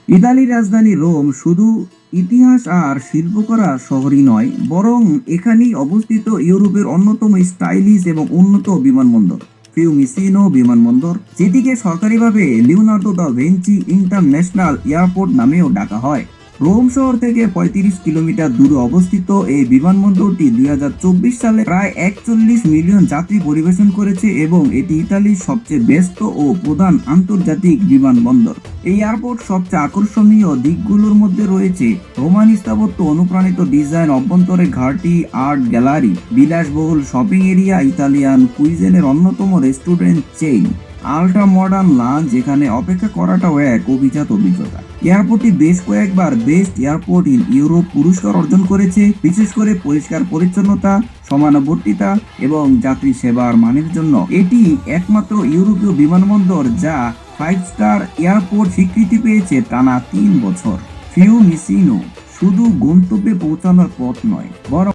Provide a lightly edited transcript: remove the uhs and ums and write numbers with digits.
ইতালির রাজধানী রোম শুধু ইতিহাস আর শিল্পকলা শহরই নয়, বরং এখানেই অবস্থিত ইউরোপের অন্যতম স্টাইলিশ এবং উন্নত বিমানবন্দর ফিউমিসিনো বিমানবন্দর, যেটিকে সরকারিভাবে Leonardo da Vinci international airport নামেও ডাকা হয়। রোম শহর থেকে ৩৫ কিলোমিটার দূরে অবস্থিত এই বিমানবন্দরটি ২০২৪ সালে প্রায় ৪১ মিলিয়ন যাত্রী পরিবেশন করেছে এবং এটি ইতালির সবচেয়ে ব্যস্ত ও প্রধান আন্তর্জাতিক বিমানবন্দর। এই এয়ারপোর্ট সবচেয়ে আকর্ষণীয় দিকগুলোর মধ্যে রয়েছে রোমান স্থাপত্য অনুপ্রাণিত ডিজাইন, অভ্যন্তরে ঘাটটি, আর্ট গ্যালারি, বিলাসবহুল শপিং এরিয়া, ইতালিয়ান কুইজিনের অন্যতম restaurant chain, ultra modern lunch, যেখানে অপেক্ষা করাটাও এক অভিজাত অভিজ্ঞতা। এয়ারপোর্টটি বেশ কয়েকবার বেস্ট এয়ারপোর্ট ইন ইউরোপ পুরস্কার অর্জন করেছে, বিশেষ করে পরিষ্কার পরিচ্ছন্নতা, সমানুবর্তিতা এবং যাত্রী সেবার মানের জন্য। এটি একমাত্র ইউরোপীয় বিমানবন্দর যা 5 স্টার এয়ারপোর্ট স্বীকৃতি পেয়েছে টানা 3 বছর। ফিউমিসিনো শুধু গন্তব্যে পৌঁছানোর পথ নয়, বরং